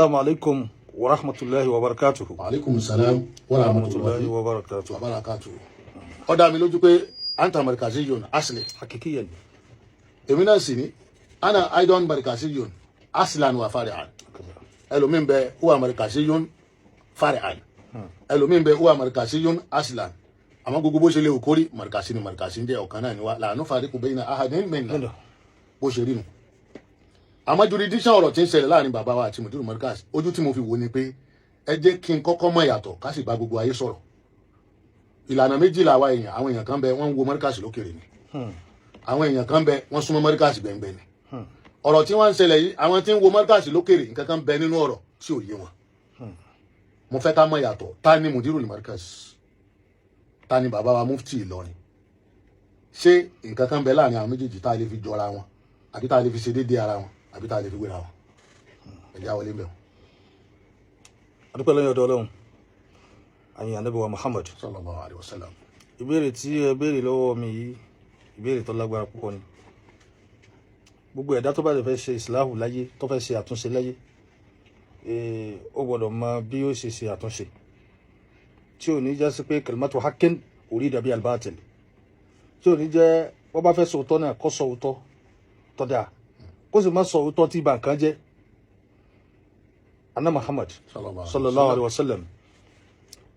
Assalamu alaikum wa rahmatullahi wa barakatuhu. Wa alaikum salam wa rahmatullahi wa barakatuhu. Ó dá mi lójú pé anta markaziyun asli Hakikiyan. èmi náà sì ní ana aidan markaziyun aslan wa fari'an. Ẹlòmíì bẹ huwa markaziyun fari'an. Ẹlòmíì bẹ huwa markaziyun aslan. Àmọ́ gbogbo bó ṣe lè kórí markazi ni markazi ń jẹ́ ọ̀kan náà ni wa la nufariqu bayna ahadin minna. Bó ṣe rí nu. Àmọ́ jurisdiction ọ̀rọ̀ tí ń ṣẹlẹ̀ láàrin bàbá wa àti Mudiru Markaz ojú tí mo fi wò ni pé ẹ jẹ́ kí n kọ́kọ́ mọ̀ yàtọ̀ ká sì bá gbogbo ayé sọ̀rọ̀. Ìlànà méjì làwa èèyàn, àwọn èèyàn kan bẹ wọ́n ń wo Markaz lókèrè ni. Àwọn èèyàn kan bẹ wọ́n súnmọ́ Markaz gbẹ̀ngbẹ̀ ni. Ọ̀rọ̀ tí wọ́n ń ṣẹlẹ̀ yìí àwọn tí ń wo Markaz lókèrè nǹkan kan bẹ nínú ọ̀rọ̀ tí ò yé wọn. Mo fẹ́ ká mọ̀ yàtọ̀ ta ni Mudiru Markaz, ta ni bàbá wa Mufti Ìlọrin. Ṣé nǹkan kan bẹ láàrin àwọn méjèèjì tá a lè fi jọra wọn àbí tá a lè fi ṣe déédéé ara wọn àbí tá a lè fi wéra wọn. Ẹ̀já wọlé mbẹ̀. Adúpẹ́ lọ́yọ̀ ọ̀dọ̀ Ọlọ́run. Àyìn Ànábì wa Muhammad Sallallahu alaihi wasallam. Ìbéèrè tí ẹ béèrè lọ́wọ́ mi yìí ìbéèrè tó lágbára púpọ̀ ni. Gbogbo ẹ̀dá tó bá lè fẹ́ ṣe ìsìláhù láyé tó fẹ́ ṣe àtúnṣe láyé ó gbọ́dọ̀ mọ bí ó ṣe ṣe àtúnṣe tí ò ní jẹ́ sí pé kalimatu haqqin urida biha al-batil, tí ò ní jẹ́ wọ́n bá fẹ́ sọ òótọ́ náà kó sọ òótọ́ tó dáa kó sì má sọ òótọ́ tí ìbá nǹkan jẹ́. Anna Muhammad sallallahu alaihi wasallam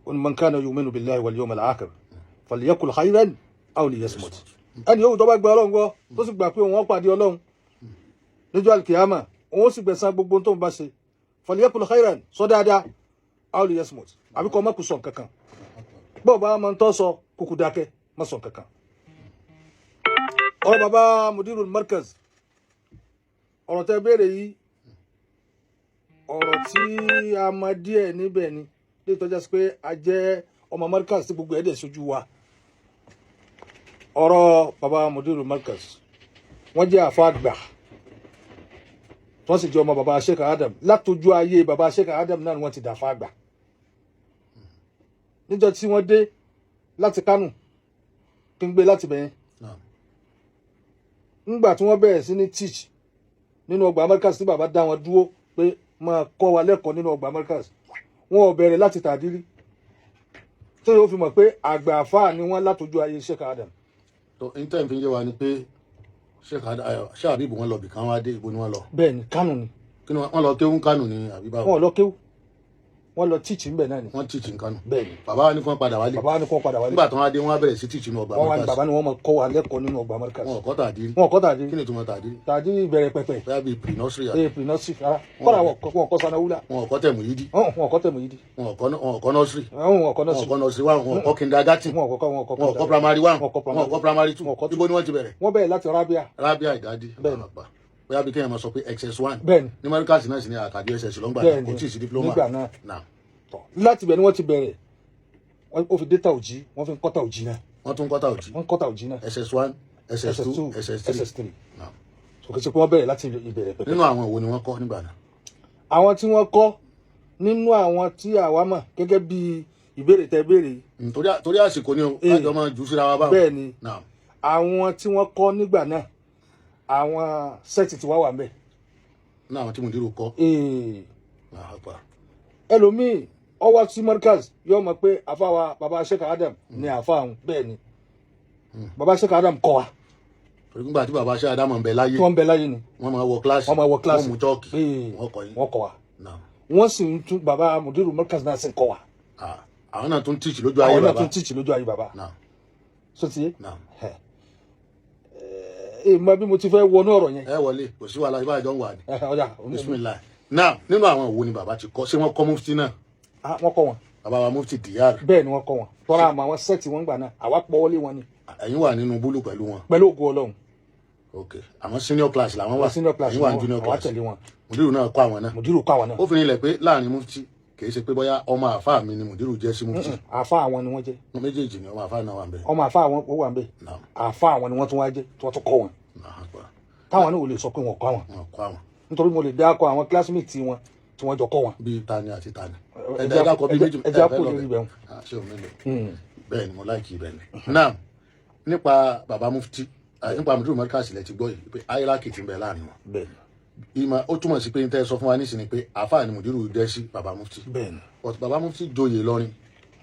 man kana yu'minu billahi wal yawmil akhir falyakul khayran aw liyasmut. Ẹni yóò tó bá gba Ọlọ́run gbọ́ tó sì gbà pé òun ó pàdé Ọlọ́run níjọ́ alkiyama òun ó sì gbẹ̀san gbogbo tó ń bá ṣe falyakul khayran sọ dáadáa aw liyasmut àbí kó má kú sọ kankan bó bá máa ń tọ́ sọ kúkú dákẹ́ má sọ kankan. Ọ̀rọ̀ bàbá Mudiru Markaz ọ̀rọ̀ tẹ́ béèrè yìí ọ̀rọ̀ tí a mọ díẹ̀ níbẹ̀ ni lè tọ́já sí pé a jẹ́ ọmọ Markaz tí gbogbo ẹ̀dẹ̀ sójú wa. Ọ̀rọ̀ bàbá Mudiru Markaz wọ́n jẹ́ àfa àgbà wọ́n sì jẹ́ ọmọ bàbá Sheikh Adam látojú ayé bàbá Sheikh Adam náà ni wọ́n ti dàfa àgbà. Níjọ́ tí wọ́n dé láti Kánò kí n gbé láti bẹ̀yẹn ńgbà tí wọ́n bẹ̀rẹ̀ sí ní teach nínú ọgbà Markaz tí bàbá dá wọn dúró pé máa kọ́ wa lẹ́kọ̀ọ́ nínú ọgbà Markaz wọn ò bẹ̀rẹ̀ láti tàdírí tí yóò fi mọ̀ pé àgbà àfáà ni wọ́n látojú ayé Sheikh Adam. tó intanet fi ń yé wa ni pé Sheikh Habib wọn lọ bìkan wá dé ibo ni wọn lọ. Bẹ́ẹ̀ ni Kánò ni. Kí ni wọn lọ kéwú Kánò ni àbí báwo. Wọn lọ kéwú wọn lọ teach ńbẹ náà ni. Wọn teach ń Kánò. Bẹ́ẹ̀ ni. Bàbá wa ní kí wọn padà wálé. Bàbá wa ní kí wọn padà wálé. Nígbà tí wọn dé wọn á bẹ̀rẹ̀ sí teach nínú ọgbà Markaz. Bàbá ni wọn máa kọ́ wa lẹ́kọ̀ọ́ nínú ọgbà Markaz. Wọn ò kọ́ tàdírí. Wọn ò kọ́ tàdírí. Kí ni ìtumọ̀ tàdírí. Tàdírí bẹ̀rẹ̀ pẹ̀pẹ̀. bóyá bíi pre-nursery àbí. Pre-nursery rárá kọ́ra wọn kọ́ sanawula. Wọn ò kọ́ tẹ̀mù yìí dí. Wọn ò kọ́ tẹ̀mù yìí dí. Wọn ò kọ́ nursery. Wọn ò kọ́ Wọn ò kọ́ nursery one. Wọn ò kọ́ kindergarten. Wọn ò kọ́ primary one. Wọn ò Wọn ò kọ́ primary two. Ibo ni wọ́n ti bẹ̀rẹ̀. Wọ́n bẹ̀rẹ̀ láti Rabia. Rabia Ìdádì. Bẹ́ẹ̀ ni. Bóyá bí kéèyàn máa sọ pé XS1. Bẹ́ẹ̀ ni. Ní Markaz náà sì ní àkàdé SS lọ́ngbà kò tí ì sí diploma. Nígbà náà. Láti bẹ̀ ni wọ́n ti bẹ̀rẹ̀ ó fi dé Tàòjí wọ́n fi ń kọ́ Tàòjí náà. Wọ́n tún kọ́ Tàòjí. Wọ́n kọ́ Tàòjí náà. SS1 SS2 SS3. Òkè sí pé wọ́n bẹ̀rẹ̀ láti ìbẹ̀rẹ̀ pẹ̀pẹ̀. Nínú àwọn wo ni wọ́n kọ́ nígbà náà. Àwọn tí wọ́n kọ́ nínú àwọn tí àwa mọ̀ gẹ́gẹ́ bí ìbéèrè tẹ́ béèrè. Torí àsìkò ni o lájọ máa jù síra wa báwọn. Bẹ́ẹ̀ ni àwọn tí wọ́n kọ́ nígbà náà àwọn sẹ́ẹ̀tì tí wá wà ńbẹ̀. Ní àwọn tí Mudiru kọ́. Ẹlòmíì ọwọ́ sí Markaz yóò mọ̀ pé àfa wa bàbá Sheikh Adam ni àfa àwọn bẹ́ẹ̀ ni bàbá Sheikh Adam kọ́ wa. Torí nígbà tí bàbá Sheikh Adam ń bẹ láyé. Tí wọ́n ń bẹ láyé ni. Wọ́n máa wọ kíláàsì. Wọ́n mú chọ́ọ̀kì. Wọ́n kọ́ yín. Wọ́n kọ́ wa. Wọ́n sì ń tún bàbá Mudiru Markaz náà sì ń kọ́ wa. Àwọn náà tún teach lójú ayé bàbá. Àwọn náà tún teach lójú ayé bàbá. So ti yé. Mọ bí mo ti fẹ́ wọnú ọ̀rọ̀ yẹn. Ẹ wọlé kò sí wàhálà ìbáraẹjọ ń wà ní. Bismillah. Náà nínú àwọn wo ni bàbá ti kọ́ ṣé wọ́n kọ́ Mufti náà. Wọ́n kọ́ wọn. Bàbá wa Mufti Diyar. Bẹ́ẹ̀ ni wọ́n kọ́ wọn tọ́ra àmọ́ àwọn sẹ́ẹ̀tì wọn gbà náà àwa pọ́wọ́lé wọn ni. Ẹ̀yin wà nínú búlù pẹ̀lú wọn. Pẹ̀lú ògo Ọlọ́run. Ok àwọn senior class làwọn wà. Senior class ẹ̀yin wà ní junior class. Mudiru náà kọ́ àwọn náà. Mudiru kọ́ àwọn náà. Ó fi nílẹ̀ pé láàrin Mufti kì í ṣe pé bóyá ọmọ àfáà mi ni Mudiru jẹ́ sí Mufti. Àfáà àwọn ni wọ́n jẹ́. Méjèèjì ni ọmọ àfáà náà wà ń bẹ. Ọmọ àfáà àwọn ó wà ń bẹ. Àfáà àwọn ni wọ́n tún wá jẹ́ tí wọ́n tún kọ́ wọn. Táwọn náà ò lè sọ pé wọ́n kọ́ àwọn. Nítorí mo lè dákọ̀ àwọn classmate wọn tí wọ́n jọ kọ́ wọn. Bíi tani àti tani. Ẹ̀dá dákọ̀ bíi méjì. Ẹja kò lórí bẹ̀rù. Ṣé o nílò? Bẹ́ẹ̀ ni mo láìkì ibẹ̀ ni. Náà nípa bàbá Mufti nípa Mudiru Markaz lẹ ti gbọ́ yìí pé hierarchy ti ń bẹ láàrin wọn. ìmọ̀ ó túmọ̀ sí pé n tẹ́ sọ fún wa nísìnyí pé àáfàá ni mùdírù dẹ́ sí bàbá mufti bẹ́ẹ̀ni but bàbá mufti joyè lọ́rin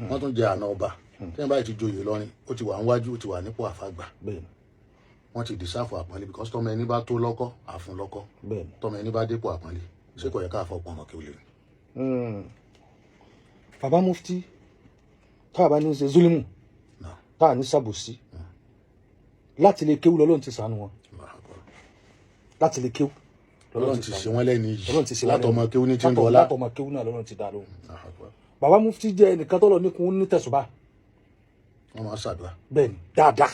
wọ́n tún jẹ àna ọba tí wọ́n báyìí ti joyè lọ́rin ó ti wà níwájú ó ti wà nípò àfàgbà bẹ́ẹ̀ni wọ́n ti dìsáfù àpọ́nlé because tọ́mọ ẹni bá tó lọ́kọ́ àfún lọ́kọ́ bẹ́ẹ̀ni. tọ́mọ ẹni bá dépò àpọ́nlé ṣé kò yẹ ká fọ́ pọ̀nmọ́ kí ó lè. bàbá mufti tá a bá ní í ṣe zulimu tá a ní sàbòsí láti lè kéwú lọ́lọ́run ti ṣàánú wọn láti lè kéwú lọ́lọ́run ti ṣe wọ́n lẹ́ni Ọlọ́run ti ṣe yìí wọ́n látọmọ kéwú ní tí ń látọ̀- dọ́lá. látọmọ kéwú náà lọ́lọ́run ti dá lóhùn. bàbá mufti jẹ́ ẹnìkan tọ́lọ̀ níkun ní tẹ̀sùbá wọ́n máa ṣàdúrà. bẹ́ẹ̀ni dáadáa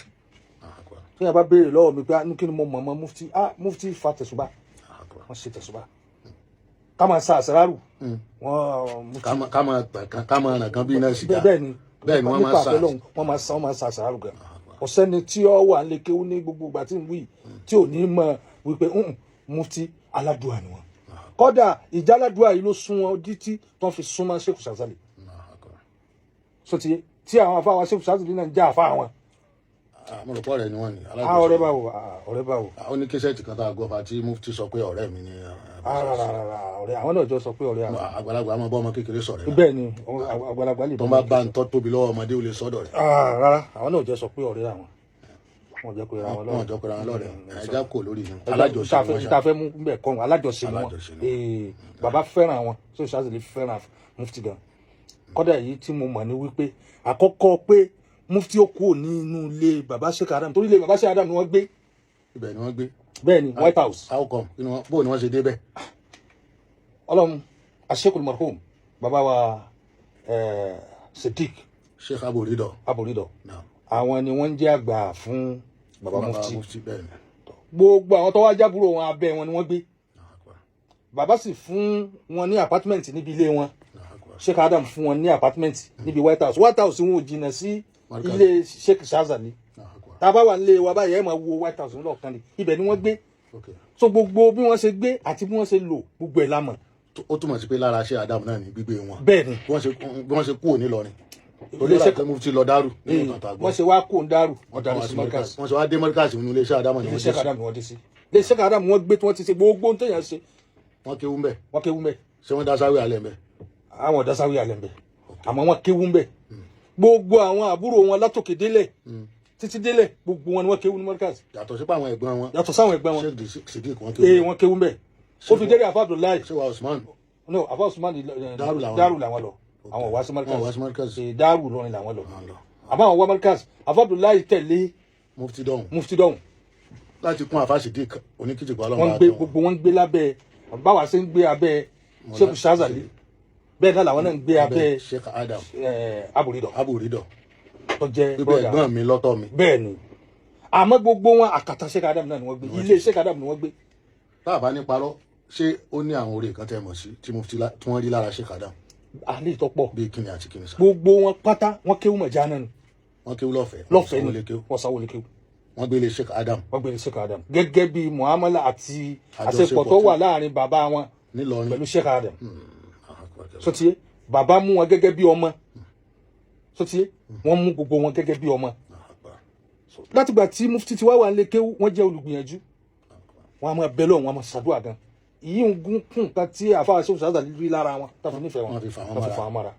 tí yàrá bá béèrè lọ́wọ́ mi pé kí ni mo mọ̀ mọ́ mufti mufti fa tẹ̀sùbá wọ́n ṣe tẹ̀sùbá ká máa sa àṣàrárù wọ́n mufti ká máa ràn kan bí iná sìgá. bẹ́ẹ̀ni bẹ́ẹ̀ni wọ́n máa nípa sa àbẹ́lọ́hún wọ́n máa sa àṣàrárù gan ọ̀sẹ́ni tí ó wà lè kéwú ní gbogbo ìgbà tí ń wí tí ò ní mọ̀ wípé mufti aládùúà ni wọn kódà ìjà aládùúà yìí ló sún wọn títí tó ń fi súnmọ́ Sheikh Shazali sọtí tí àwọn afáwọn Sheikh Shazali náà ń já àfa àwọn. mo rò pọ̀ rẹ̀ ni wọ́n ní. ọ̀rẹ́ báwo ọ̀rẹ́ báwo. ó ní kẹsẹ̀tì kan tá a gbọ́ fa tí mufti sọ pé ọ̀rẹ́ mi ni. ọ̀rẹ́ àwọn náà jọ sọ pé ọ̀rẹ́ àwọn. àgbàlagbà máa bọ́ ọmọ kékeré sọ̀rẹ́ náà. bẹ́ẹ̀ ni àgbàlagbà lè tó bá bá ń tọ́ tóbi lọ́wọ́ ọmọdé ó lè sọ́dọ̀ rẹ̀. rárá àwọn náà jọ sọ pé ọ̀rẹ́ àwọn wọn jọ pé ra wọn lọ́rẹ́. wọn jọ pé ra wọn lọ́rẹ́ ẹja kò lórí yẹn alájọṣe ni wọ́n ṣe. ta fẹ́ mú bẹ́ẹ̀ kọ́ wọn alájọṣe ni Alájọṣe wọn bàbá fẹ́ràn wọn Sheikh Shazali fẹ́ràn mufti gan kódà èyí tí mo mọ̀ ní wípé àkọ́kọ́ pé mufti ó kúrò nínú ilé bàbá Sheikh Adam torí ilé bàbá Sheikh Adam ni wọ́n gbé. ibẹ̀ ni wọ́n gbé. bẹ́ẹ̀ ni White House. how come bó ni wọ́n ṣe débẹ̀. ọlọ́run Asheikhul marhum bàbá wa Siddiq Sheikh Aboridọ. àwọn ni wọ́n ń jẹ́ àgbà fún bàbá mufti bẹ́ẹ̀ ni. gbogbo àwọn tó wá jábúrò wọn abẹ́ wọn ni wọ́n gbé bàbá sì fún wọn ní apartment níbi ilé wọn Sheikh Adam fún wọn ní apartment níbi White House wọn ò jìnnà sí ilé Sheikh Shazali tá a bá wà nílé wa báyìí ẹ máa wo White House ńlọ kan ní ibẹ̀ ni wọ́n gbé so gbogbo bí wọ́n ṣe gbé àti bí wọ́n ṣe lò gbogbo ẹ̀ la mọ̀. ó túmọ̀ sí pé lára Sheikh Adam náà ní gbígbé wọn. bẹ́ẹ̀ ni bí wọ́n ṣe kúrò nílọrin torí ìṣẹ́kẹ́ mufti lọ dárù nínú tàtà gbọ́. wọ́n ṣe wá kó ń dárù wọ́n darí sí Markaz. wọ́n ṣe wá dé Markaz nínú ilé Sheikh Adam ni wọ́n dé sí. ilé Sheikh Adam wọ́n gbé tí wọ́n ti ṣe gbogbo ohun téèyàn ṣe. wọ́n kéwú mbẹ̀. wọ́n kéwú mbẹ̀. ṣé wọ́n dá sáwé alẹ́ mbẹ̀. àwọn dá sáwé alẹ́ mbẹ̀ àmọ́ wọ́n kéwú mbẹ̀. gbogbo àwọn àbúrò wọn látòkè délẹ̀ títí délẹ̀ gbogbo wọn ni wọ́n kéwú ní Markaz. yàtọ̀ sí àwọn ẹ̀gbọ́n wọn. yàtọ̀ sáwọn ẹ̀gbọ́n wọn. Sheikh Siddiq wọ́n kéwú mbẹ̀. ó fi délé Afa Abdullahi. ṣé wa Usman. no Afa Usman Daaru làwọn lọ àwọn wá sí Markaz Daaru lọrin làwọn lọ àmọ́ àwọn wá Markaz Afa Abdullahi tẹ̀lé mufti dọ̀hún láti kún Afa Siddiq oníkìtìkọ ọlọ́run. gbogbo wọn gbé lábẹ́ báwa ṣe ń gbé abẹ́ Sheikh Shazali bẹ́ẹ̀ náà làwọn náà ń gbé abẹ́ Sheikh Adam Aboridọ tó jẹ́ bíbẹ̀ ẹ̀gbọ́n mi lọ́tọ̀ mi. bẹ́ẹ̀ ni àmọ́ gbogbo wọn àkàtà Sheikh Adam náà ni wọ́n gbé ilé Sheikh Adam ni wọ́n gbé. tá a bá ní parọ́ ṣé ó ní àwọn oore kan tẹ́ mọ̀ sí tí mufti tí wọ́n rí lára Sheikh Adam. àlè ìtọ́pọ̀ bíi kíni àti kíni sá. gbogbo wọn pátá wọn kéwú mọ̀já náà ni. wọ́n kéwú lọ́fẹ̀ẹ́ ni wọ́n sanwó lè kéwú. wọ́n gbélé Sheikh Adam. Sheikh Adam gẹ́gẹ́ bí muamala àti àṣepọ̀ tó wà láàrin bàbá wọn pẹ̀lú Sheikh Adam. sotie bàbá mú wọn gẹ́gẹ́ bí ọmọ sotie wọ́n mú gbogbo wọn gẹ́gẹ́ bí ọmọ. látìgbà tí mufti ti wá wà nílé kéwú wọ́n jẹ́ olùgbìyànjú wọ́n á máa bẹ lọ́wọ́ wọ́n á máa ṣàdúrà gan yìí ń gún kún nǹkan tí àfáà Sheikh Shazali rí lára wọn tó fi nífẹ̀ẹ́ wọn tó fi fà wọn mọ́ra.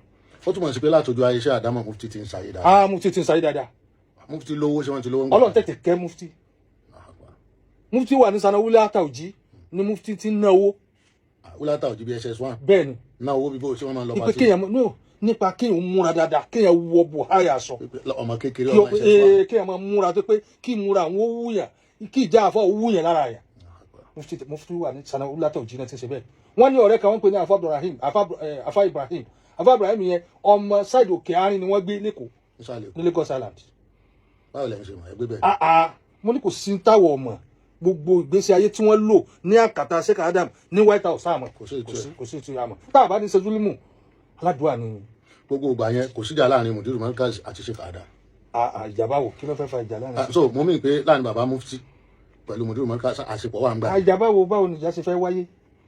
ó túmọ̀ sí pé látọjú ayé Sheikh Adam mufti ti ń sáyé dáadáa. mufti ti ń sáyé dáadáa. mufti lówó ṣé wọ́n ti lówó ń gbà. Ọlọ́run tètè kẹ́ mufti. mufti wà ní sanawulẹ̀ àtàwùjí ni mufti ti ń náwó. wúlẹ̀ àtàwùjí bí SS1. bẹ́ẹ̀ni. náwó bí bó ṣé wọ́n máa lọ bá sí. nípa kéèyàn múra dáadáa kéèyàn wọ Buhari aṣọ. ọmọ kékeré ọmọ SS1. kéèyàn máa múra tó pé kí múra àwọn owó yàn kí ìjà àfọ owó yàn lára yàn. mufti wà ní sanawulẹ̀ àtàwùjí náà ti ṣe bẹ́ẹ̀. wọ́n ní ọ̀rẹ́ kan wọ́n pè ní Afa Ibrahim Afa Ibrahim yẹn ọmọ ṣáìdì òkè àárín ni wọ́n gbé lẹ́kọ̀ọ́ ní Lagos Island. báwo lẹ́yìn ṣe mọ̀ ẹgbẹ́ bẹ́ẹ̀. mo ní kò sí táwọ̀ ọmọ gbogbo ìgbésí ayé tí wọ́n lò ní àkàtà Sheikh Adam ní White House àmọ́ kò sí ìtura àmọ́ tá a bá ní sẹ́júlímù aládùúgbò ni. gbogbo ìgbà yẹn kò síjà láàrin Mudiru Markaz àti Sheikh Adam. ìjàmbá wo kí ló fẹ́ fa ìjà láàrin. so mo mí pé láàrin bàbá mufti pẹ̀lú Mudiru Markaz àṣepọ̀ wà ń gbà. ìjàmbá wo báwo ni ìjà ṣe fẹ́ wáyé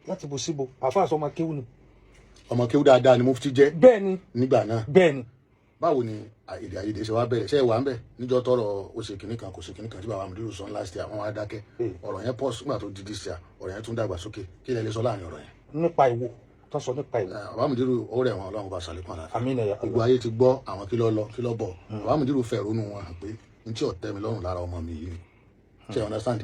láti bò síbo àfáàsọ ọmọ kéwù ni. ọmọ kéwù dáadáa ni mufti jẹ́. bẹ́ẹ̀ni nígbà náà. bẹ́ẹ̀ni. báwo ni èdè àìyedè ṣe wá bẹ̀rẹ̀ ṣe wà ń bẹ̀ níjọ́ tọrọ ó ṣe kìnnì kan kò ṣe kìnnì kan tí bàbá Mudiru sọ last year wọ́n wá dákẹ́ ọ̀rọ̀ yẹn pọ̀ nígbà tó di this year ọ̀rọ̀ yẹn tún dàgbà sókè kí lẹ lè sọ láàrin ọ̀rọ̀ yẹn. nípa ìwo tó sọ nípa ìwo. bàbá Mudiru ó rẹ̀ wọn Ọlọ́run bá ṣàlékún àlàáfíà. àmín ya Allah. gbogbo ayé ti gbọ́ àwọn kí ló lọ kí ló bọ̀ bàbá Mudiru fẹ́ ronú wọn hàn pé n tí ò tẹ́ mi lọ́rùn lára ọmọ mi yìí ni ṣe understand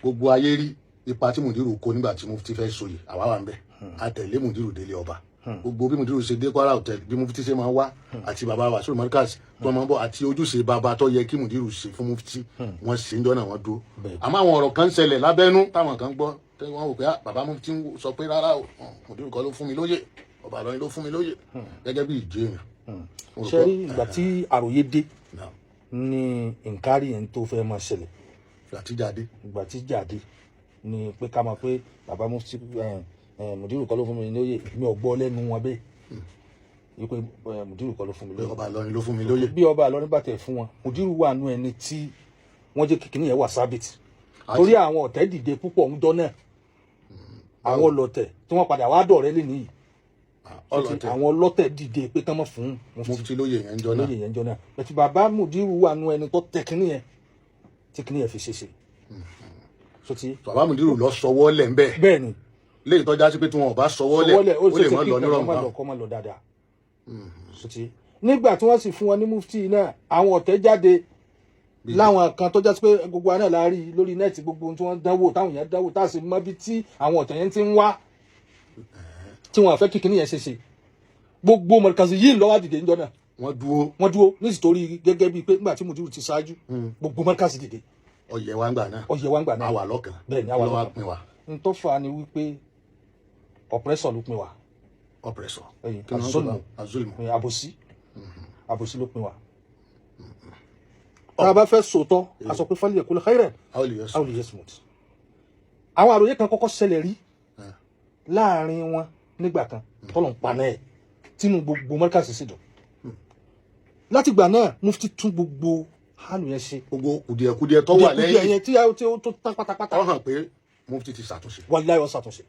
gbogbo ayé rí ipa tí Mudiru kó nígbà tí Mufti fẹ́ soyè àwa wà ń bẹ̀ àtẹ̀lé Mudiru délé ọba gbogbo bí Mudiru ṣe dé Kwara Hotel bí Mufti ṣe máa wá àti bàbá wa sórí Markaz tó máa ń bọ̀ àti ojúṣe bàbá tó yẹ kí Mudiru ṣe fún Mufti wọ́n ṣe ń jọ́nà wọn dúró àmọ́ àwọn ọ̀rọ̀ kan ń ṣẹlẹ̀ lábẹ́nú táwọn kan gbọ́ tí wọ́n wò pé bàbá Mufti sọ pé rárá o Mudiru kọ́ ló fún mi lóyè ọba Ìlọrin ló fún mi lóyè gẹ́gẹ́ bí ìjẹ́ èèyàn. ṣe rí ìgbà tí àròyé dé ní nkárì yẹn tó fẹ́ máa ṣẹlẹ̀ ìgbà tí jáde ni pé ká máa pé bàbá Mufti Mudiru kọ́ ló fún mi lóyè mi ò gbọ́ lẹ́nu wọn bẹ́ẹ̀ wípé Mudiru kọ́ ló fún mi lóyè ọba Ìlọrin ló fún mi lóyè bí ọba Ìlọrin bá tẹ̀ fún wọn Mudiru wà nú ẹni tí wọ́n jẹ́ kíkiní yẹn wà sábìtì torí àwọn ọ̀tẹ̀ dìde púpọ̀ ń dán náà àwọn ọlọ̀tẹ̀ tí wọ́n padà wá dọ̀rẹ́ lé nìyí àwọn ọlọ́tẹ̀ dìde pé kán mọ̀ fún Mufti lóyè yẹn jọ náà bẹ̀tì bàbá Mudiru wà nú ẹni tó tẹ̀ kíní yẹn tí kíní yẹn fi ṣe bàbá Mudiru lọ sọwọ́ lẹ̀ ń bẹ́ẹ̀ bẹ́ẹ̀ ni léyìí tọ́já sí pé tí wọn ò bá sọwọ́ lẹ̀ ó lè mọ́ lọ nírọ̀rùn báwọn. kọ́ mọ́ lọ dáadáa nígbà tí wọ́n sì fún wọn ní Mufti náà àwọn ọ̀tẹ̀ jáde láwọn kan tọ́já sí pé gbogbo àná la rí lórí nẹ́ẹ̀tì gbogbo ohun tí wọ́n dánwò táwọn èèyàn dánwò tá a sì mọ bí tí àwọn ọ̀tẹ̀ yẹn ti ń wá tí wọ́n fẹ́ kíkiní yẹn ṣe gbogbo Markazi yìí lọ́wọ́ dìde níjọ́ náà wọ́n dúró nítorí gẹ́gẹ́ bíi pé nígbà tí Mudiru ti ṣáájú gbogbo Markazi dìde ọyẹ wa ń gbà náà àwa lọ́kàn bẹ́ẹ̀ ni àwa lọ́wọ́ pin wa. n tó fà á ni wípé oppressor ló pin wa. oppressor azulmu àbòsí ló pin wa. tá a bá fẹ́ sòótọ́ a sọ pé falyaqul khayran aw liyasmut. àwọn àròyé kan kọ́kọ́ ṣẹlẹ̀ rí láàrin wọn nígbà kan tọ́lọ̀ ń paná ẹ̀ tínú gbogbo Markazi sì dùn. látìgbà náà Mufti tún gbogbo hànú yẹn ṣe. gbogbo kùdìẹ̀kùdìẹ̀ tó wà lẹ́yìn yẹn tí ó tó tán pátápátá. ó hàn pé Mufti ti ṣàtúnṣe. wàláhì ó ṣàtúnṣe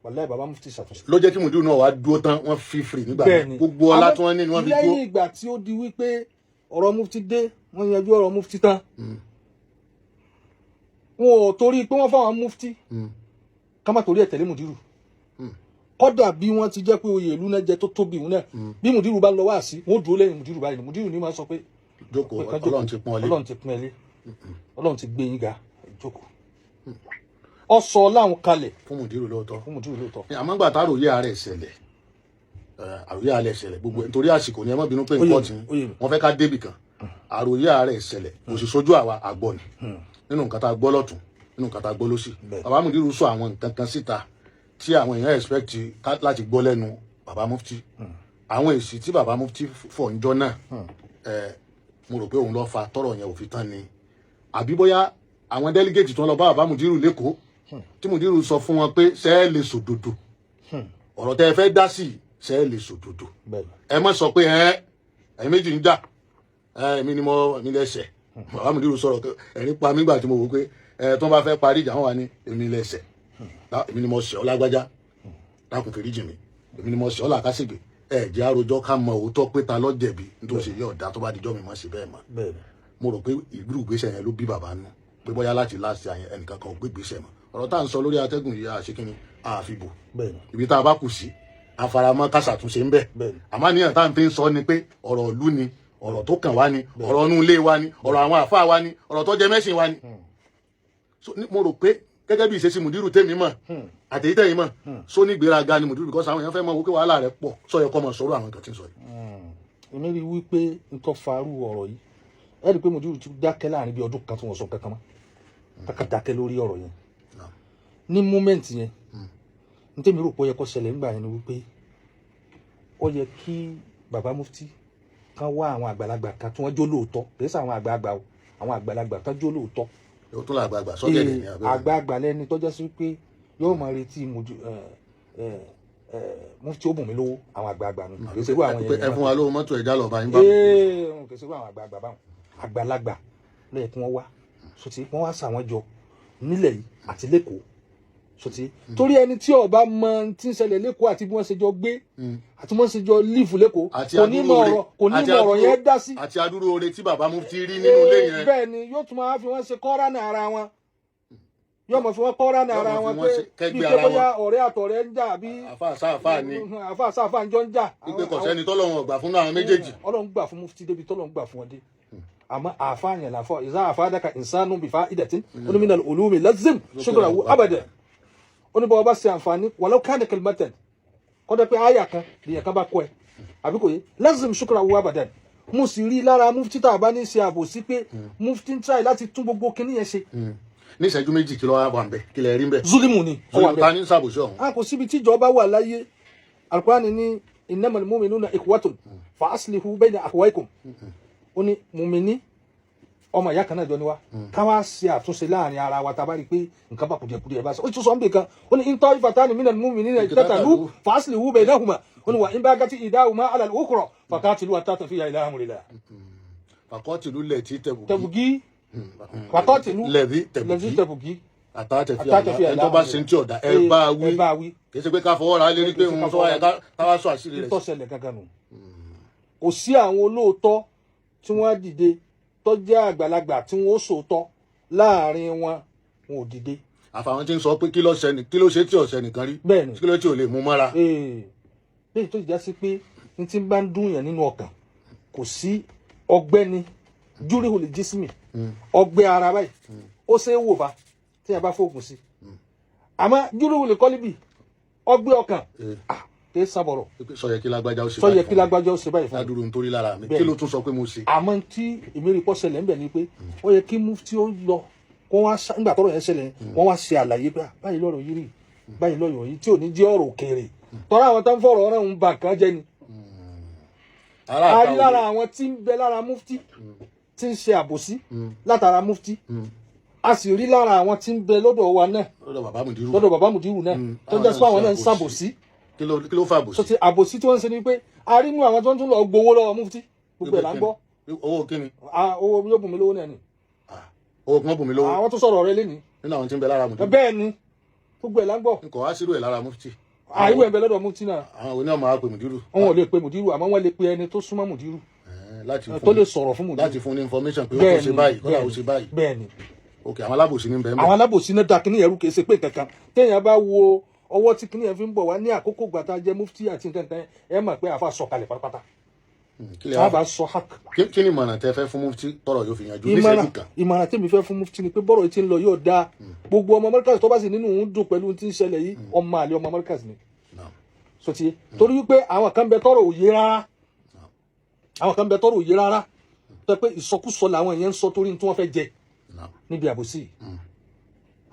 wàláhì bàbá Mufti ṣàtúnṣe. ló jẹ́ kí Mudiru náà wá dúró tán wọ́n fi free nígbà náà gbogbo ọlá tí wọ́n ní ni wọ́n fi dúró. lẹ́yìn ìgbà tí ó di wípé ọ̀rọ̀ Mufti dé wọ́n yanjú ọ̀rọ̀ Mufti tán wọn ò torí pé wọ́n fáwọn Mufti ká má torí ẹ̀ tẹ̀lé Mudiru kódà bí wọ́n ti jẹ́ pé oyè ìlú náà jẹ́ tó tóbi òun náà bí Mudiru bá lọ wá sí wọ́n dúró lẹ́yìn Mudiru báyìí Mudiru ní máa sọ pé jókòó Ọlọ́run ti pọ́n ẹ lé Ọlọ́run ti gbé yín ga jókòó ọ sọ láwọn kalẹ̀ fún Mudiru lóòótọ́ àmọ́ gbà tá àròyé ààrẹ ìṣẹ̀lẹ̀ gbogbo nítorí àsìkò ni ẹ má bínú pé nǹkan tí wọ́n fẹ́ ká débì kan àròyé ààrẹ ìṣẹ̀lẹ̀ kò sì sojú àwa àgbọ̀ ni nínú nǹkan tá a gbọ́ lọ́tún nínú nǹkan tá a gbọ́ lọ́sì bàbá Mudiru sọ àwọn nǹkan kan síta tí àwọn èèyàn expect láti gbọ́ lẹ́nu bàbá Mufti àwọn èsì tí bàbá Mufti fọ̀ ń jọ náà mo rò pé òun ló fa tọrọ yẹn òfin tán ni àbí bóyá àwọn delegate tó ń lọ bá bàbá Mudiru lẹ́kọ̀ọ́ tí Mudiru sọ fún wọn pé ṣé ẹ lè sòdodo ọ̀rọ̀ tẹ́ ẹ fẹ́ dá sí ṣé ẹ lè sòdodo ẹ má sọ pé ẹ méjì ń jà èmi ni mo lẹ́sẹ̀ bàbá Mudiru sọ̀rọ̀ ẹ̀rín pa mí gbà tí mo wò pé tó bá fẹ́ parí ìjà wọn wà ní èmi lẹ́sẹ̀ èmi ni mo ṣẹ̀ ọ́ lágbájá dákun fèrèjì mi èmi ni mo ṣẹ̀ ọ́ làkàṣègbè jẹ́ àròjọ ká mọ òótọ́ pé ta ló jẹ̀bi nítorí ṣe yẹ ọ̀dà tó bá dijọ́ mi mọ̀ sí bẹ́ẹ̀ mọ́ mo rò pé ìgbìrú ìgbésẹ̀ yẹn ló bí bàbá nù pé bóyá láti láti àyẹn ẹnìkan kan ò gbé ìgbésẹ̀ mọ́ ọ̀rọ̀ tá à ń sọ lórí atẹ́gùn yìí àṣekínni àfibò ibi tá a bá kù sí àfaramọ́ kásàtúnṣe ń bẹ̀ àmọ́ níyàn tá à ń fi ń sọ ni pé ọ̀rọ̀ ìlú ni ọ̀rọ̀ tó kàn wá ni ọ̀rọ̀ inú ilé wa ni ọ̀rọ̀ àwọn àfáà wa ni ọ̀rọ̀ tó jẹ mẹ́sìn wa ni mo rò pé gẹ́gẹ́ bí ìṣesí Mudiru tèmi mọ̀ àtẹ̀yí tẹ̀yìn mọ̀ só ní ìgbéraga ni Mudiru because àwọn èèyàn fẹ́ mọ̀ wípé wàhálà rẹ̀ pọ̀ sọ̀yẹ kọ́ mọ̀ sọ̀rọ̀ àwọn nǹkan tí ń sọ yìí. èmi rí i wípé nǹkan farú ọ̀rọ̀ yìí ẹ rí i pé Mudiru ti dákẹ́ láàrin bí ọdún kan tí wọ́n sọ kankan mọ́ kankan dákẹ́ lórí ọ̀rọ̀ yẹn ní múmẹ́ǹtì yẹn ní tèmi rò pé ó yẹ kó ṣẹlẹ̀ ńgbà yẹn ni wípé ó yẹ kí bàbá Mufti kan wá àwọn àgbàlagbà kan tí wọ́n jó lóòótọ́ kì í ṣe àwọn àgbààgbà o àwọn àgbàlagbà kan jó lóòótọ́ yóò tún àgbààgbà sọ́gẹ̀dẹ̀ ní abẹ́rẹ́ àgbààgbà lẹ́ni tọ́jọ́ sí pé yóò máa retí Mufti ó bùn mí lówó àwọn àgbààgbà nù kì í ṣe irú àwọn yẹn ẹ fún wa lówó mọ́tò ẹ̀já lọ́ba yín bá kì í ṣe irú àwọn àgbààgbà báwọn àgbàlagbà lẹ́yìn tí wọ́n wá sọtí wọ́n wá sàwọn jọ nílẹ̀ yìí àti lẹ́kọ̀ọ́ sọtí torí ẹni tí ó bá mọ tí ń ṣẹlẹ̀ lẹ́kọ̀ọ́ àti bí wọ́n ṣe jọ gbé àti wọ́n ṣe jọ lífù lẹ́kọ̀ọ́ kò ní mọ ọ̀rọ̀ yẹn dá sí. àti adúrú oore tí bàbá Mufti rí nínú ilé yẹn. bẹ́ẹ̀ ni yóò tún máa fi wọ́n ṣe kọ́ránà ara wọn yóò mọ̀ fi wọ́n kọ́ránà ara wọn pé bí pé bóyá ọ̀rẹ́ àtọ̀rẹ́ ń jà bí àfáà ni àfáà ń jọ ń jà. wípé kọ̀sẹ́ni tọ́lọ́run ọ̀gbà fún àwọn méjèèjì. Ọlọ́run gbà fún Mufti débi tọ́lọ́run gbà fún wọn dé àmọ́ àfáà yẹn làfọ́ ìzá àfáàdàkà ìsánú bìfá ìdẹ̀tín onímìnà olúmi lazim ṣukrahu abadan oníbọ̀ ọba ṣe àǹfààní walau kana kalimatan kọ́dọ̀ pé àyà kan lèyàn kan bá kọ́ ẹ àbí kò yé lazim ṣukrahu abadan mo sì rí lára Mufti tá a bá ní ṣe àbòsí pé Mufti ń try láti tún gbogbo kinní yẹn ṣe. ní ìṣẹ́jú méjì kí ló wà ń bẹ̀ kí lè rí ń bẹ̀. zulimu ni ta ní sàbòsí ọ̀hún. a kò síbi tíjọba wà láyé Al-Qur'ani ní innamal mu'minuna ikhwatun fa aslihu bayna akhawaykum ó ní mùmíní ọmọ ìyá kan náà jọ ni wá ká wá ṣe àtúnṣe láàrin ara wa tá a bá rí i pé nǹkan bá kùdìẹ̀kùdìẹ̀ bá ṣe ó tún sọ ń bè kan ó ní in ta'ifatani minal mu'minina iqtatalu fa aslihu baynahuma ó ní wa in bagati ihdahuma ala al-ukhra faqatilu hatta tafiya ila amrillah. faqatilu allati tabghi faqatilu allati tabghi àtàtẹ̀fíà ẹni tó bá ṣe ń tí ọ̀dà ẹ bá wí kì í ṣe pé ká fọwọ́ ra lérí pé òun tó wáyé ká wá sọ àṣírí rẹ̀. ìtọ́sẹ̀lẹ̀ gangan nù kò sí àwọn olóòótọ́ tí wọ́n dìde tó jẹ́ àgbàlagbà tí wọ́n sòótọ́ láàrin wọn wọn ò dìde. àfàwọn tí ń sọ pé kí ló ṣe tí ọ̀sẹ̀ nìkan rí bẹ́ẹ̀ni kí ló tí ò lè mú mọ́ra. bẹ́ẹ̀ tó já sí pé ní tí ń bá ń dùn yàn nínú ọkàn kò sí ọgbẹ́ ni júrí olè jísìmì ọgbẹ́ ara báyìí ó ṣe é wò bá tí a bá fóògùn sí àmọ́ júrí olè kọ́líbì ọgbẹ́ ọkàn kì í sábọ̀rọ̀. sọyẹ kí lágbájá ó ṣe báyìí fún mi. adúrú nítorí lára mi kí ló tún sọ pé mo ṣe. àmọ́ tí ìmírí pọ́ ṣẹlẹ̀ ń bẹ̀ ni pé ó yẹ kí Mufti ó lọ kó wá nígbà tọ́rọ̀ yẹn ṣẹlẹ̀ wọ́n wá ṣe àlàyé pé báyìí lọ́rọ̀ yìí rí báyìí lọ́rọ̀ yìí tí ò ní jẹ́ ọ̀rọ̀ òkèèrè tọ́ra àwọn tó ń fọ̀rọ̀ ọ̀rọ̀ ń bà kán jẹ́ ni. a rí lára àwọn tí ń bẹ lára Mufti tí ń ṣe àbòsí látara Mufti a sì rí lára àwọn tí ń bẹ lọ́dọ̀ wa náà lọ́dọ̀ bàbá Mudiru náà tó jẹ́ sọ àwọn náà ń ṣàbòsí. kí ló fà àbòsí. sọtì àbòsí tí wọ́n ń ṣe ni pé a rí inú àwọn tó ń tún lọ gbowó lọ́wọ́ Mufti gbogbo ẹ̀ là ń gbọ́. owó kíni. owó yóò bùn mí lówó náà ni. owó kan bùn mí lówó. àwọn tó sọ̀rọ̀ rẹ lẹ́ni. nínú àwọn tí ń bẹ lára Mudiru. bẹ́ẹ̀ ni gbogbo ẹ̀ là ń gbọ́. nǹkan wá sírò ẹ̀ lára Mufti. àìwé ẹ̀ ń bẹ lọ́dọ̀ Mufti náà. àwọn oní ọmọ àpè Mudiru. wọn ò lè pe Mudiru àmọ́ wọ́n lè pe ẹni tó súnmọ́ Mudiru. tó lè sọ̀rọ̀ fún Mudiru. láti fún ní information pé ó tó ṣe báyìí kọ́lá ó ṣe báyìí. bẹ́ẹ̀ ni. ok àwọn alábòsí ní bẹ́ẹ̀. àwọn alábòsí náà da kíní ẹrú kìí ṣe pé kankan téèyàn bá wo ọwọ́ tí kíní ẹ̀ fi ń bọ̀ wá ní àkókò gbàtà jẹ́ Mufti àti nǹkan kan ẹ mọ̀ pé àfa sọ̀kalẹ̀ pátápátá. a bá sọ hak. kí ni ìmọ̀ràn tẹ fẹ́ fún Mufti tọrọ yóò fi yanjú níṣẹ́jú kan. ìmọ̀ràn tèmi fẹ́ fún Mufti ni pé bọ́rọ̀ tí ń lọ yóò dáa gbogbo ọmọ Amẹ́ríkà tó bá sì nínú òun dùn pẹ̀lú tí ń ṣẹlẹ̀ yìí ọmọ àlè ọmọ Amẹ́ríkà ni. sotie torí wípé àwọn kan bẹ tọrọ òye rárá tó pé ìsọkúsọ làwọn èèyàn ń sọ torí tí wọ́n fẹ́ jẹ níbi àbòsí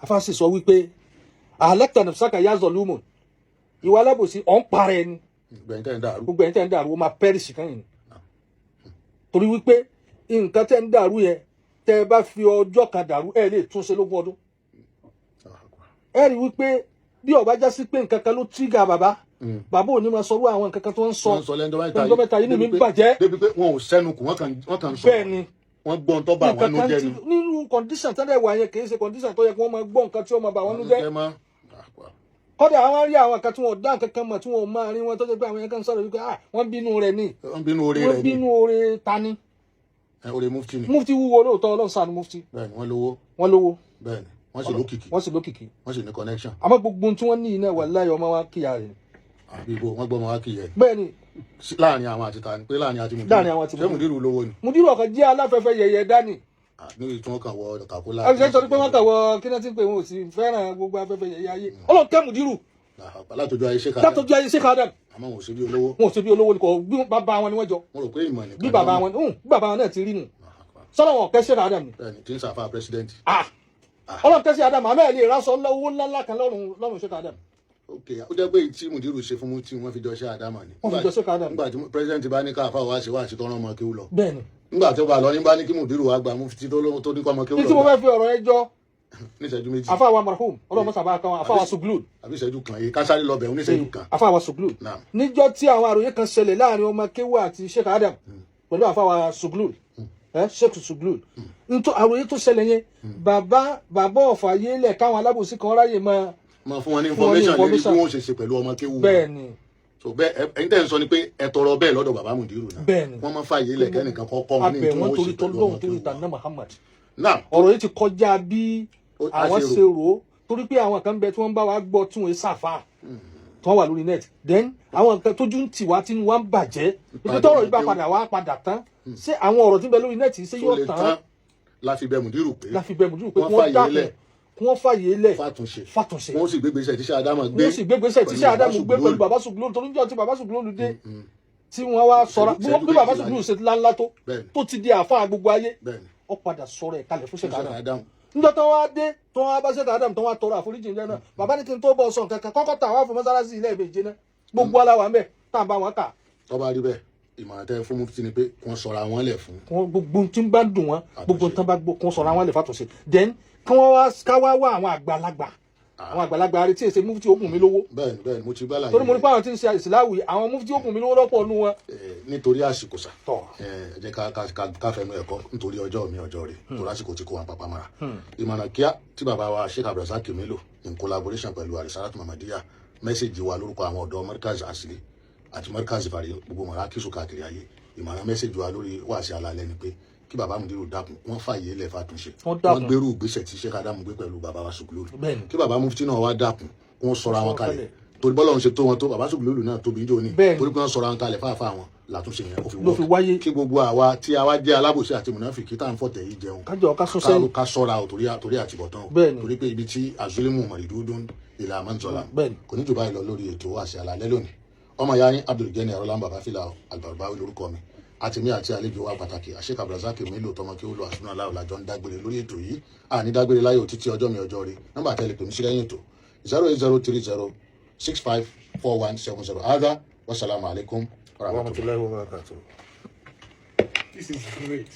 afáàsì sọ wípé àlẹ́kítà nafsaka yazọ lúmọ̀ ìwà alábòsí ọ̀ ń parẹ́ ni gbogbo ẹ̀yin tẹ́ ń dàrú ó máa pẹ́rìsì kan yìí ni torí wípé nǹkan tẹ́ ń dàrú yẹn tẹ́ ẹ bá fi ọjọ́ kan dàrú ẹ lè tún ṣe lógún ọdún ẹ rí wípé bí ó bá já sí pé nǹkan kan ló tíga bàbá ò ní máa sọrú àwọn nǹkan kan tó ń sọ lẹ́jọ́ mẹ́ta yìí ni mi ń bàjẹ́. débi pé wọn ò sẹ́nu kù wọ́n kàn sọ. bẹ́ẹ̀ ni wọ́n gbọ́ ń tọ́ bá àwọn ẹnu jẹ́ ni. nínú kọ́ndíṣàn tẹ́lẹ̀ wà yẹn kì í ṣe kọ́ndíṣàn tó yẹ kí wọ́n máa gbọ́ nǹkan tí wọ́n máa bà wọ́n nú jẹ́. kọ́dà àwọn rí àwọn kan tí wọ́n dá nǹkan kan mọ̀ tí wọ́n máa rí wọn tó jẹ́ pé àwọn yẹn kan sọ̀rọ̀ wípé wọ́n bínú rẹ̀ ni. wọ́n bínú oore ta ni. oore Mufti ni. Mufti wúwo lóòótọ́ Ọlọ́run ṣàánú Mufti. bẹ́ẹ̀ni wọ́n lówó. bẹ́ẹ̀ni wọ́n sì lókìkí. wọ́n sì ní connection. àmọ́ gbogbo tí wọ́n ní iná wà láyọ̀ ọmọ wa kíyà rẹ̀. àbíbo wọ́n gbọ́ ọmọ wa kíyà rẹ̀. bẹ́ẹ̀ni. láàrin àwọn àti tani pé láàrin àti Mudiru. ṣé Mudiru lówó ni. Mudiru ọkàn jẹ́ aláfẹ́fẹ́ yẹyẹ dání. ní ìtún ọkàn wọ kàkúlà. ẹ ṣe sọ pé wọ́n kàn wọ kí náà ti pè wọn ò sì fẹ́ràn gbogbo afẹ́fẹ́ yẹyẹ ayé Ọlọ́run kẹ́ Mudiru. látọjú ayé Sheikh Adam. àmọ́ wọn ò ṣe bí olówó. wọn ò ṣe bí olówó ni kò bí bàbá wọn ni wọ́n jọ. mo rò pé ìmọ̀ nìkan. bí bàbá wọn náà ti rí nù. sọ́dọ̀ wọn kẹ́ Sheikh Adam ni. bẹ́ẹ̀ni tí ń sàfà pírẹsidẹ́ǹtì. Ọlọ́run kẹ́ Sheikh Adam àmọ́ ẹ̀ lè rásọ owó ńláńlá kan lọ́rùn Sheikh Adam. ok ó jẹ́ pé tí Mudiru ṣe fún Mufti wọ́n fi jọ Sheikh Adam ni. wọ́n fi jọ Sheikh Adam. nígbà tí pírẹsidẹ́ǹtì bá ní káfá wá sí tọ́rọ ọmọ kéwú lọ. bẹ́ẹ̀ni. nígbà tó bá lọ ní bá ní kí Mudiru wá gba Mufti tó ní kọ́ ọmọ kéwú lọ. ní tí mo fẹ́ fi ọ̀rọ̀ ẹ jọ. ní ìṣẹ́jú méjì. afáwa marhum ọlọ́mọ sábà kan afáwa Suglud. àbí ìṣẹ́jú kan yìí kásáré lọ bẹ̀ ní ìṣẹ́jú kan. afáwa Suglud. níjọ́ tí àwọn àròyé kan ṣẹlẹ̀ láàrin ọmọ kéwú àti Sheikh Adam pẹ̀lú afáwa Suglud Sheikh Suglud nítorí àròyé tó ṣẹlẹ̀ yẹn bàbá ọ̀fà yélẹ̀ káwọn alábòsí kan ráyè máa máa fún wọn ní information lórí bí wọ́n ṣe ṣe pẹ̀lú ọmọ kéwú. bẹ́ẹ̀ ni. so bẹ́ẹ̀ ẹ̀yin tẹ́ ń sọ ni pé ẹ tọrọ bẹ́ẹ̀ lọ́dọ̀ bàbá Mudiru náà. bẹ́ẹ̀ ni. wọ́n máa fààyè lẹ̀ kẹ́nìkan kọ́kọ́ wọn ní tí wọ́n ṣe pẹ̀lú ọmọ kéwú. ọ̀rọ̀ yìí ti kọjá bí àwọn ṣe rò ó torí pé àwọn kan bẹ tí wọ́n bá wa gbọ́ tún ẹ sàfà tí wọ́n wà lórí net then àwọn nǹkan tójú ń tì wá tí wọ́n ń bàjẹ́ ibi tọ́rọ̀ yìí bá padà wá padà tán ṣé àwọn ọ̀rọ̀ tí ń bẹ lórí net ṣé yóò tán. láfi bẹ Mudiru pé wọ́n dákẹ́ kí wọ́n fàyè lẹ̀ fàtúnṣe. wọ́n sì gbégbèsè tíṣà Ádámù gbé. pẹ̀lú bàbá Sùgúlù torí níjọ́ tí bàbá Sùgúlù dé tí wọ́n wá sọ̀rọ̀ bí bàbá Sùgúlù ṣe ńláńlá tó ti di àfáà gbogbo ayé ó padà sọ̀rọ̀ ẹ̀ kalẹ̀ fún Ṣẹ̀dá Ádámù. níjọ́ tó wá dé tó wá bá Ṣẹ̀dá Ádámù tó wá tọrọ àforíjì ńlẹ̀ náà bàbá ní kí n tó bọ̀ sọ̀ kankan kọ́kọ́ tà wá fún mọ́sálásí ilé ìbejì náà gbogbo aláwa mẹ́ tá à ń bá wọn kà. tó bá rí bẹ́ẹ̀ ìmọ̀ràn tẹ́ fún Mufti ni pé wọ́n sọra wọn lẹ̀ fún. gbogbo tí ń bá dùn wọn gbogbo tí wọ́n bá gbọ́ kí wọ́n sọra wọn lẹ̀ fàtúnṣe then kí wọ́n wá àwọn àgbàlagbà àrẹ tí èsè Mufti ó kùn mí lówó. bẹ́ẹ̀ni mo ti gbá láyé. torí mo ní pé àwọn tí ń ṣe ìsìláwì àwọn Mufti ó kùn mí lówó lọ́pọ̀ nù wọn. nítorí àsìkò sà ẹ jẹ́ ká fẹnu ẹ̀kọ́ nítorí ọjọ́ mi ọjọ́ rẹ̀ torí àsìkò tí kò wà pàpà mara. ìmọ̀ràn kíá tí bàbá wa Sheikh Abdulrasaq Melo in collaboration pẹ̀lú Risalat Muhammadiyya mẹ́sẹ̀gì wa lórúkọ àwọn ọ̀dọ́ Markaz Asili àti Markaz Ìbàdàn gbogbo mọ̀ra kíṣù káàkiri ayé ìmọ̀ràn mẹ́sẹ̀gì wa lórí wáàsí alalẹ́ ni pé kí bàbá Mudiru dákun wọ́n fààyè ilẹ̀ fàtúnṣe wọ́n gbèrú ìgbésẹ̀ tí Sheikh Adamu gbé pẹ̀lú bàbá wa Sùgúlù kí bàbá Mufti náà wá dákun wọ́n sọra wọn kalẹ̀ torí bọ́lá òun ṣe tó wọn tó bàbá Sùgúlù náà tóbi jò ní torí pé wọ́n sọra wọn kalẹ̀ fáfá wọn látúnṣe yẹn ó fi wáyé kí gbogbo àwa tí a wá jẹ́ alábòsí àti mùnáfìkì tá à ń fọ̀tẹ̀ yìí jẹun ká sọ́ra ò torí àtibọ̀tán torí pé ibi tí azulimu mọ̀rìdúdún ìlà àmọ́ntọ́lá kò ní jù báyìí lọ lórí ètò àṣẹ àlàlẹ́ lónìí ọmọ ya yín Abdulgani Arọ́lá bàbá fìlà Al-Barbawi lórúkọ mi àtìmí àti àlejò wa pàtàkì Sheikh Abdulrasaq Melo tọmọ kí ó lọ àsúná aláwọ làjọ ń dágbére lórí ètò yìí àní dágbére láyò títí ọjọ́ mi ọjọ́ rí nọ́mbà tẹ́lẹ̀ pèmí sí lẹ́yìn ètò 08030654170 ada wasalaamu alaikum warahmatullahi wabarakatuh. This is great.